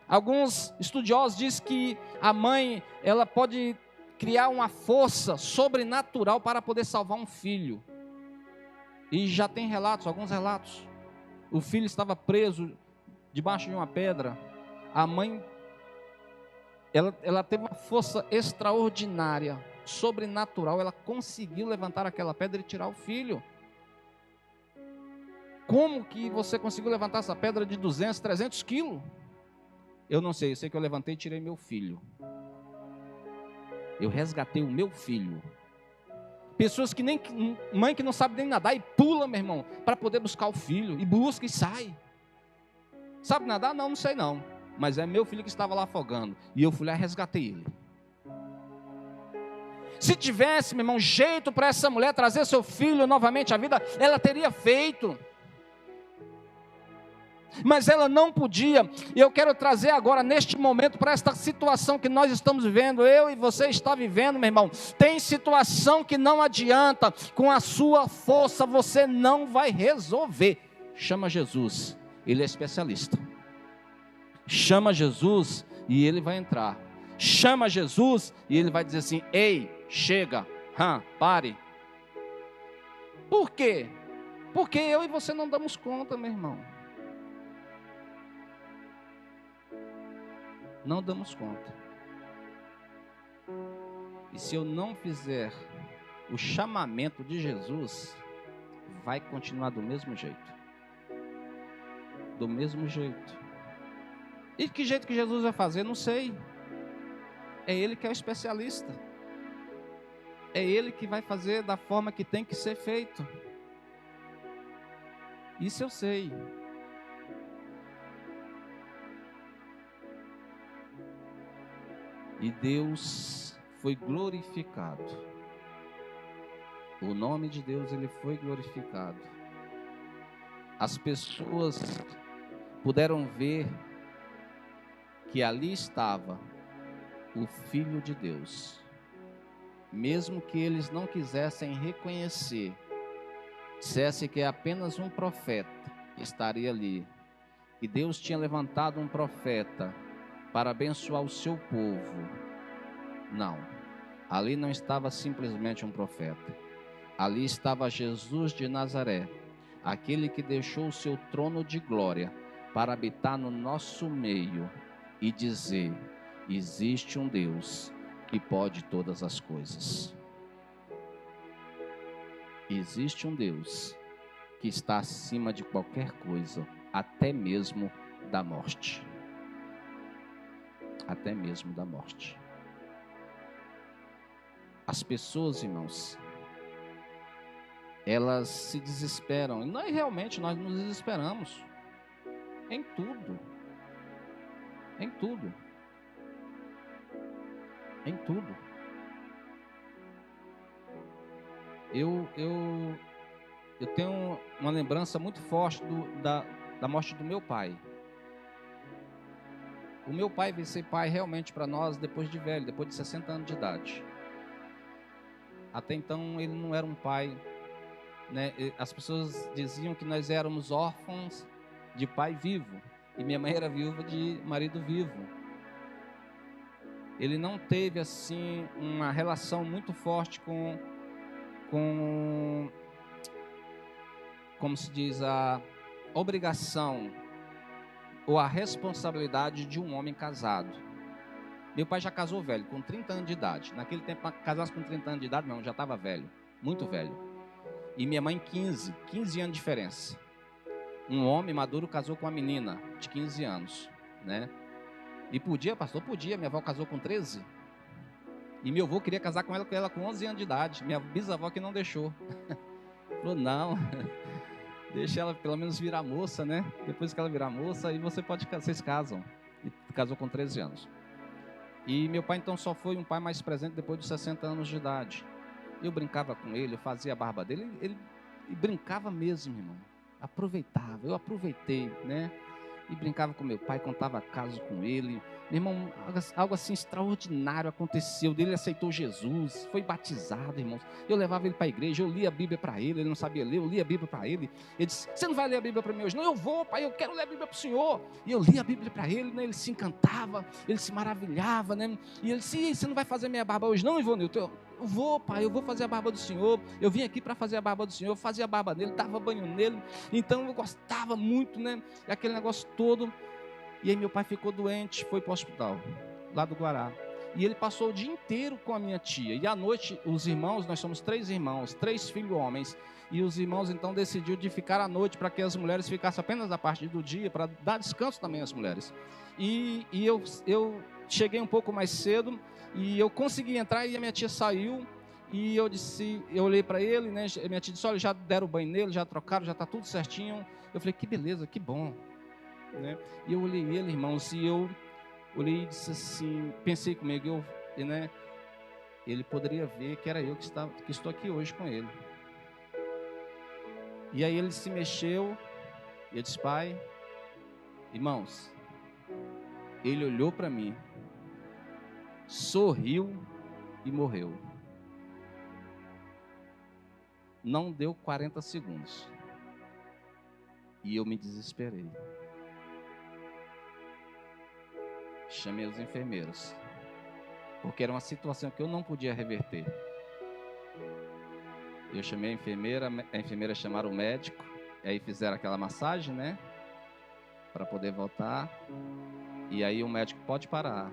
Alguns estudiosos dizem que a mãe, ela pode criar uma força sobrenatural para poder salvar um filho. E já tem relatos, alguns relatos. O filho estava preso debaixo de uma pedra. A mãe, ela teve uma força extraordinária, sobrenatural. Ela conseguiu levantar aquela pedra e tirar o filho. Como que você conseguiu levantar essa pedra de 200, 300 quilos? Eu não sei, eu sei que eu levantei e tirei meu filho. Eu resgatei o meu filho. Pessoas que nem, mãe que não sabe nem nadar e pula, meu irmão, para poder buscar o filho, e busca e sai. Sabe nadar? Não sei não. Mas é meu filho que estava lá afogando, e eu fui lá e resgatei ele. Se tivesse, meu irmão, jeito para essa mulher trazer seu filho novamente à vida, ela teria feito. Mas ela não podia. E eu quero trazer agora, neste momento, para esta situação que nós estamos vivendo, eu e você está vivendo, meu irmão. Tem situação que não adianta, com a sua força você não vai resolver. Chama Jesus, Ele é especialista. Chama Jesus e Ele vai entrar. Chama Jesus e Ele vai dizer assim: ei, chega, pare. Por quê? Porque eu e você não damos conta, meu irmão. Não damos conta. E se eu não fizer o chamamento de Jesus, vai continuar do mesmo jeito. Do mesmo jeito. E que jeito que Jesus vai fazer? Não sei. É Ele que é o especialista. É Ele que vai fazer da forma que tem que ser feito. Isso eu sei. E Deus foi glorificado. O nome de Deus, Ele foi glorificado. As pessoas puderam ver que ali estava o Filho de Deus. Mesmo que eles não quisessem reconhecer, dissesse que é apenas um profeta, estaria ali. E Deus tinha levantado um profeta para abençoar o seu povo. Não, ali não estava simplesmente um profeta. Ali estava Jesus de Nazaré, aquele que deixou o seu trono de glória para habitar no nosso meio e dizer: existe um Deus que pode todas as coisas. Existe um Deus que está acima de qualquer coisa, até mesmo da morte. até mesmo da morte. As pessoas, irmãos, elas se desesperam. E nós realmente, nós nos desesperamos em tudo. Em tudo. Em tudo. Eu tenho uma lembrança muito forte da morte do meu pai. O meu pai veio ser pai realmente para nós depois de velho, depois de 60 anos de idade. Até então ele não era um pai, né? As pessoas diziam que nós éramos órfãos de pai vivo. E minha mãe era viúva de marido vivo. Ele não teve assim uma relação muito forte com como se diz, a obrigação ou a responsabilidade de um homem casado. Meu pai já casou velho, com 30 anos de idade. Naquele tempo, casasse com 30 anos de idade, meu irmão, já estava velho, muito velho. E minha mãe 15 anos de diferença. Um homem maduro casou com uma menina de 15 anos, né? E podia, pastor? Podia. Minha avó casou com 13. E meu avô queria casar com ela com 11 anos de idade. Minha bisavó que não deixou. Falou, não, deixa ela pelo menos virar moça, né? Depois que ela virar moça, aí vocês casam. E casou com 13 anos. E meu pai então só foi um pai mais presente depois dos 60 anos de idade. Eu brincava com ele, eu fazia a barba dele, ele brincava mesmo, irmão. Aproveitava, eu aproveitei, né? E brincava com meu pai, contava casos com ele. Meu irmão, algo assim extraordinário aconteceu. Ele aceitou Jesus, foi batizado, irmãos. Eu levava ele para a igreja, eu lia a Bíblia para ele não sabia ler, eu lia a Bíblia para ele. Ele disse, você não vai ler a Bíblia para mim hoje? Não, eu vou, pai, eu quero ler a Bíblia para o Senhor. E eu lia a Bíblia para ele, né? Ele se encantava, ele se maravilhava, né? E ele disse, você não vai fazer minha barba hoje? Não, Ivonilton, eu vou, pai, eu vou fazer a barba do Senhor. Eu vim aqui para fazer a barba do Senhor. Eu fazia a barba nele, dava banho nele. Então eu gostava muito, né? Aquele negócio todo. E aí meu pai ficou doente, foi para o hospital, lá do Guará. E ele passou o dia inteiro com a minha tia. E à noite, os irmãos, nós somos 3 irmãos, 3 filhos homens. E os irmãos então decidiram de ficar à noite para que as mulheres ficassem apenas a parte do dia, para dar descanso também às mulheres. E eu cheguei um pouco mais cedo e eu consegui entrar e a minha tia saiu. E eu olhei para ele, né? Minha tia disse, olha, já deram banho nele, já trocaram, já está tudo certinho. Eu falei, que beleza, que bom. Né? E eu olhei ele, irmãos, e eu olhei e disse assim, pensei comigo, né? Ele poderia ver que era eu que estou aqui hoje com ele. E aí ele se mexeu, e eu disse, pai, irmãos, ele olhou para mim, sorriu e morreu. Não deu 40 segundos. E eu me desesperei. Chamei os enfermeiros, porque era uma situação que eu não podia reverter. Eu chamei a enfermeira chamaram o médico, e aí fizeram aquela massagem, né, para poder voltar. E aí o médico, pode parar.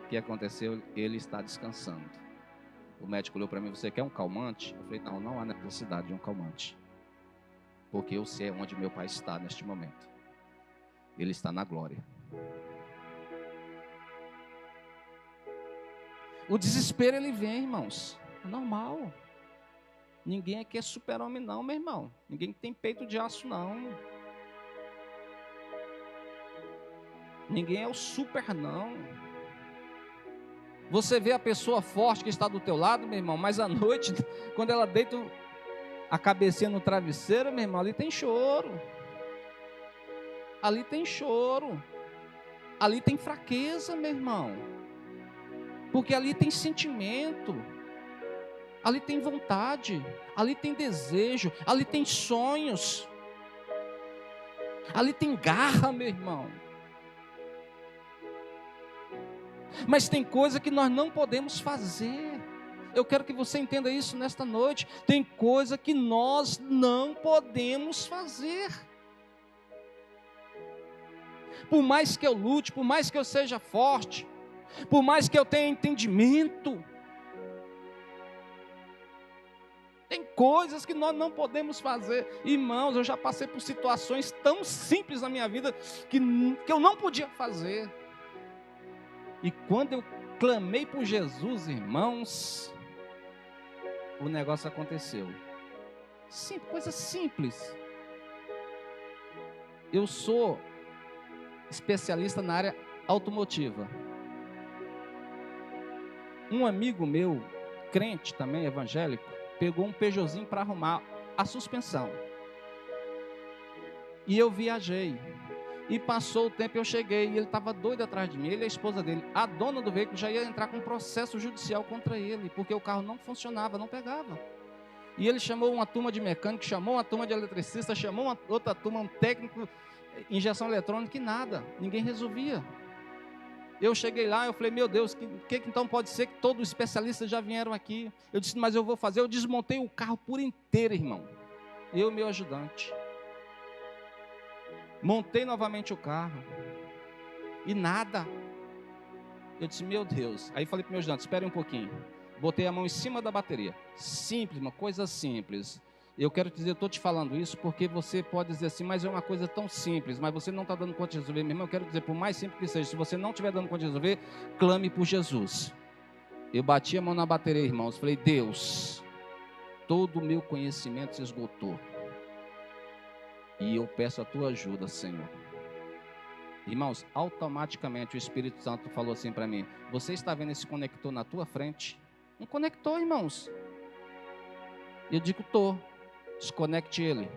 O que aconteceu? Ele está descansando. O médico olhou para mim, você quer um calmante? Eu falei, não há necessidade de um calmante, porque eu sei onde meu pai está neste momento. Ele está na glória. O desespero, ele vem, irmãos. É normal. Ninguém aqui é super-homem, não, meu irmão. Ninguém tem peito de aço, não. Ninguém é o super, não. Você vê a pessoa forte que está do teu lado, meu irmão, mas à noite, quando ela deita a cabecinha no travesseiro, meu irmão, ali tem choro. Ali tem choro. Ali tem fraqueza, meu irmão. Porque ali tem sentimento, ali tem vontade, ali tem desejo, ali tem sonhos, ali tem garra, meu irmão. Mas tem coisa que nós não podemos fazer. Eu quero que você entenda isso nesta noite. Tem coisa que nós não podemos fazer. Por mais que eu lute, por mais que eu seja forte, por mais que eu tenha entendimento, tem coisas que nós não podemos fazer. Irmãos, eu já passei por situações tão simples na minha vida que eu não podia fazer. E quando eu clamei por Jesus, irmãos, o negócio aconteceu. Sim, coisa simples. Eu sou especialista na área automotiva. Um amigo meu, crente também, evangélico, pegou um Peugeotzinho para arrumar a suspensão. E eu viajei. E passou o tempo, eu cheguei, e ele estava doido atrás de mim, ele e a esposa dele. A dona do veículo já ia entrar com um processo judicial contra ele, porque o carro não funcionava, não pegava. E ele chamou uma turma de mecânico, chamou uma turma de eletricista, chamou uma outra turma, um técnico, injeção eletrônica e nada, ninguém resolvia. Eu cheguei lá, eu falei, meu Deus, que então pode ser que todos os especialistas já vieram aqui? Eu disse, mas eu vou fazer, eu desmontei o carro por inteiro, irmão. Eu e meu ajudante. Montei novamente o carro. E nada. Eu disse, meu Deus. Aí falei para o meu ajudante, espere um pouquinho. Botei a mão em cima da bateria. Simples, uma coisa simples. Eu quero dizer, eu estou te falando isso porque você pode dizer assim, mas é uma coisa tão simples, mas você não está dando conta de resolver. Meu irmão, eu quero dizer, por mais simples que seja, se você não estiver dando conta de resolver, clame por Jesus. Eu bati a mão na bateria, irmãos, falei, Deus, todo o meu conhecimento se esgotou. E eu peço a tua ajuda, Senhor. Irmãos, automaticamente o Espírito Santo falou assim para mim, você está vendo esse conector na tua frente? Um conector, irmãos. Eu digo, estou. Desconecte ele.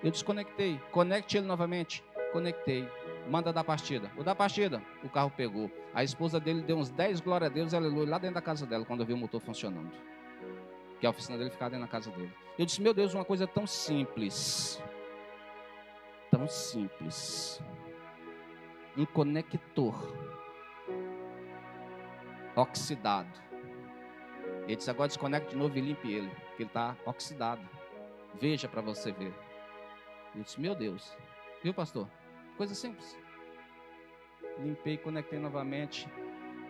Eu desconectei. Conecte ele novamente. Conectei. Manda dar partida. O da partida, o carro pegou. A esposa dele deu uns 10 glória a Deus, aleluia, lá dentro da casa dela, quando eu vi o motor funcionando. Que a oficina dele ficava dentro da casa dele. Eu disse, meu Deus, uma coisa tão simples. Tão simples. Um conector oxidado. Ele disse, agora desconecte de novo e limpe ele, porque ele está oxidado. Veja para você ver. Eu disse, meu Deus. Viu, pastor? Coisa simples. Limpei, conectei novamente.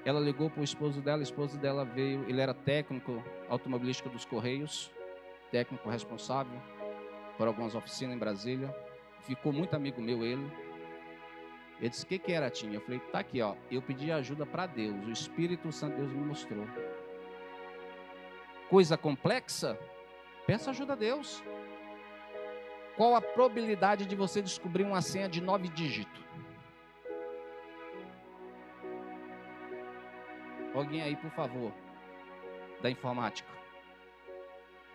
Ela ligou para o esposo dela veio. Ele era técnico automobilístico dos Correios, técnico responsável por algumas oficinas em Brasília. Ficou muito amigo meu ele. Ele disse, o que era, Tinha? Eu falei, tá aqui, ó. Eu pedi ajuda para Deus. O Espírito Santo de Deus me mostrou. Coisa complexa? Peça ajuda a Deus. Qual a probabilidade de você descobrir uma senha de 9 dígitos? Alguém aí, por favor, da informática.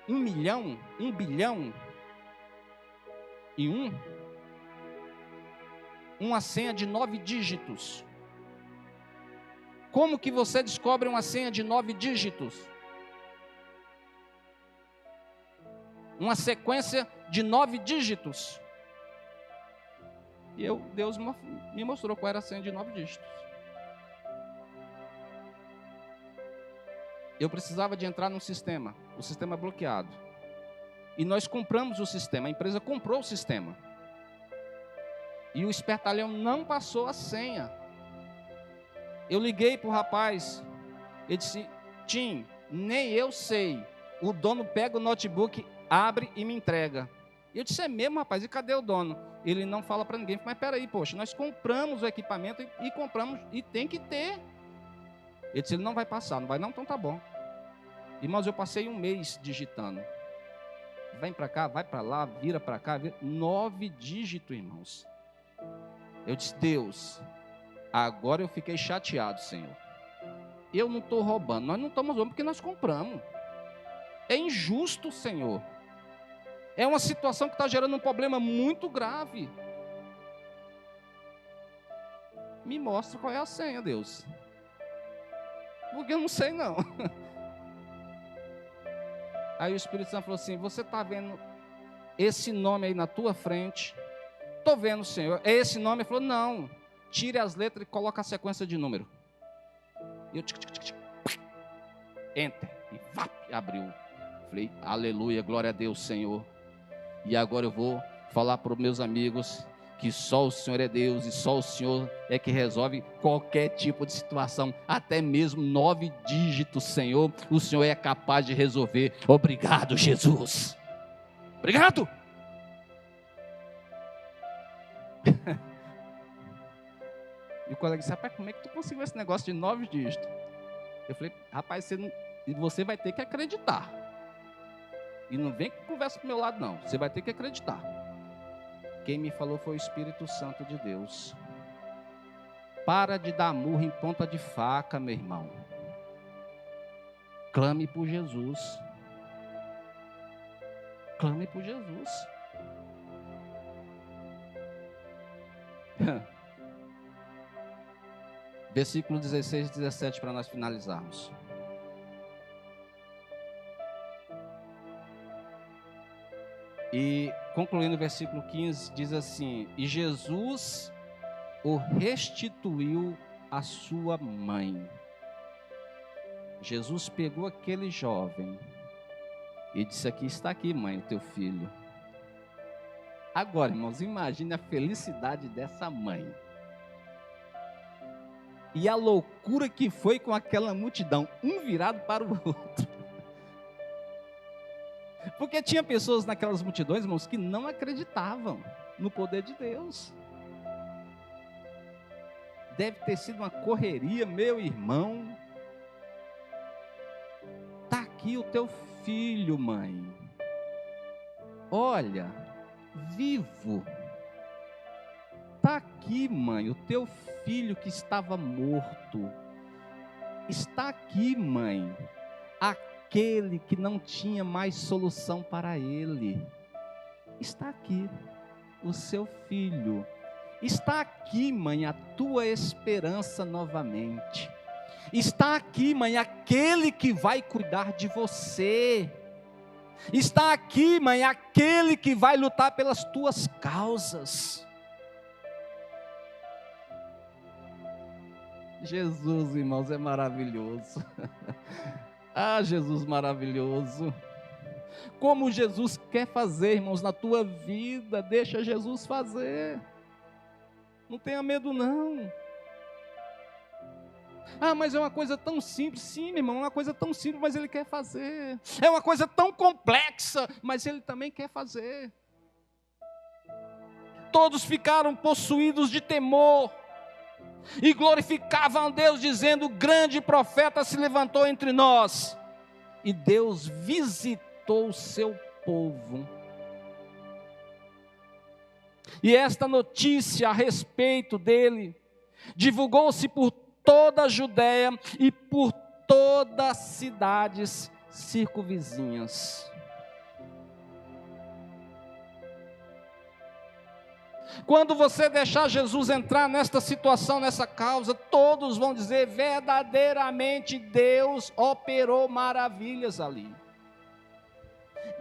1 milhão? 1 bilhão? E uma senha de 9 dígitos. Como que você descobre uma senha de 9 dígitos? Uma sequência de 9 dígitos. E Deus me mostrou qual era a senha de 9 dígitos. Eu precisava de entrar num sistema, o sistema bloqueado. E nós compramos o sistema, a empresa comprou o sistema. E o espertalhão não passou a senha. Eu liguei para o rapaz, ele disse, Tim, nem eu sei. O dono pega o notebook, abre e me entrega. Eu disse, é mesmo, rapaz, e cadê o dono? Ele não fala para ninguém, mas peraí, poxa, nós compramos o equipamento e compramos, e tem que ter. Ele disse, ele não vai passar, não vai não, então tá bom. Irmãos, eu passei 1 mês digitando. Vem para cá, vai para lá, vira para cá, 9 dígitos, irmãos. Eu disse, Deus, agora eu fiquei chateado, Senhor. Eu não estou roubando, nós não estamos roubando porque nós compramos. É injusto, Senhor. É uma situação que está gerando um problema muito grave. Me mostra qual é a senha, Deus. Porque eu não sei não. Aí o Espírito Santo falou assim, você está vendo esse nome aí na tua frente? Estou vendo, Senhor. É esse nome? Ele falou, não. Tire as letras e coloque a sequência de número. E eu, enter. E abriu. Falei, aleluia, glória a Deus, Senhor. E agora eu vou falar para os meus amigos que só o Senhor é Deus e só o Senhor é que resolve qualquer tipo de situação, até mesmo 9 dígitos, Senhor, o Senhor é capaz de resolver. Obrigado, Jesus. Obrigado. E o colega disse, rapaz, como é que tu conseguiu esse negócio de 9 dígitos? Eu falei, rapaz, você vai ter que acreditar. E não vem com conversa pro meu lado, não. Você vai ter que acreditar. Quem me falou foi o Espírito Santo de Deus. Para de dar murro em ponta de faca, meu irmão. Clame por Jesus. Clame por Jesus. Versículo 16 e 17 para nós finalizarmos. E concluindo o versículo 15, diz assim: e Jesus o restituiu à sua mãe. Jesus pegou aquele jovem e disse, aqui está aqui, mãe, o teu filho. Agora, irmãos, imagine a felicidade dessa mãe. E a loucura que foi com aquela multidão, um virado para o outro. Porque tinha pessoas naquelas multidões, irmãos, que não acreditavam no poder de Deus. Deve ter sido uma correria, meu irmão. Está aqui o teu filho, mãe. Olha, vivo. Está aqui, mãe, o teu filho que estava morto. Está aqui, mãe. Aquele que não tinha mais solução para ele. Está aqui, o seu filho. Está aqui, mãe, a tua esperança novamente. Está aqui, mãe, aquele que vai cuidar de você. Está aqui, mãe, aquele que vai lutar pelas tuas causas. Jesus, irmãos, é maravilhoso. Ah, Jesus maravilhoso. Como Jesus quer fazer, irmãos, na tua vida, deixa Jesus fazer. Não tenha medo, não. Ah, mas é uma coisa tão simples. Sim, meu irmão, é uma coisa tão simples, mas Ele quer fazer. É uma coisa tão complexa, mas Ele também quer fazer. Todos ficaram possuídos de temor e glorificavam a Deus, dizendo, o grande profeta se levantou entre nós. E Deus visitou o seu povo. E esta notícia a respeito dele divulgou-se por toda a Judéia e por todas as cidades circunvizinhas. Quando você deixar Jesus entrar nesta situação, nessa causa, todos vão dizer, verdadeiramente Deus operou maravilhas ali.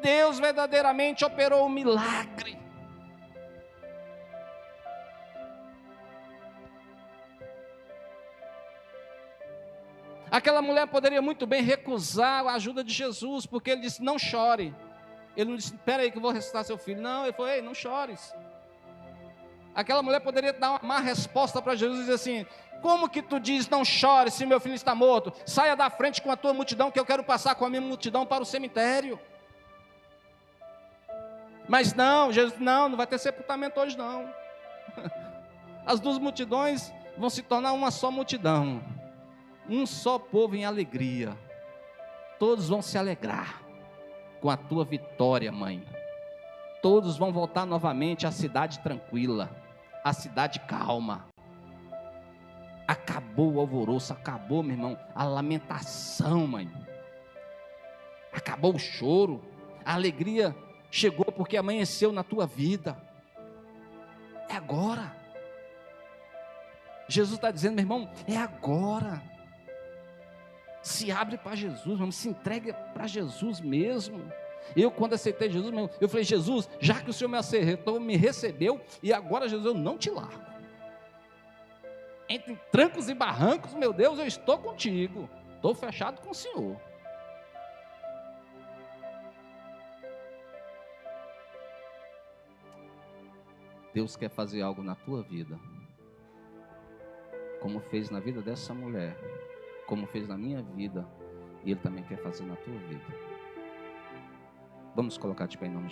Deus verdadeiramente operou um milagre. Aquela mulher poderia muito bem recusar a ajuda de Jesus, porque ele disse, não chore. Ele não disse, espera aí que eu vou ressuscitar seu filho. Não, ele falou, ei, não chores. Aquela mulher poderia dar uma má resposta para Jesus e dizer assim, como que tu diz não chore se meu filho está morto? Saia da frente com a tua multidão, que eu quero passar com a minha multidão para o cemitério. Mas não, Jesus, não vai ter sepultamento hoje não. As duas multidões vão se tornar uma só multidão. Um só povo em alegria. Todos vão se alegrar com a tua vitória, mãe. Todos vão voltar novamente à cidade tranquila, à cidade calma. Acabou o alvoroço, acabou, meu irmão, a lamentação, mãe. Acabou o choro, a alegria chegou porque amanheceu na tua vida. É agora. Jesus está dizendo, meu irmão, é agora. Se abre para Jesus, vamos, se entrega para Jesus mesmo. Eu, quando aceitei Jesus, eu falei, Jesus, já que o Senhor me aceitou, me recebeu, e agora, Jesus, eu não te largo. Entre trancos e barrancos, meu Deus, eu estou contigo. Estou fechado com o Senhor. Deus quer fazer algo na tua vida, como fez na vida dessa mulher, como fez na minha vida, e Ele também quer fazer na tua vida. Vamos colocar de pé em nome de Jesus.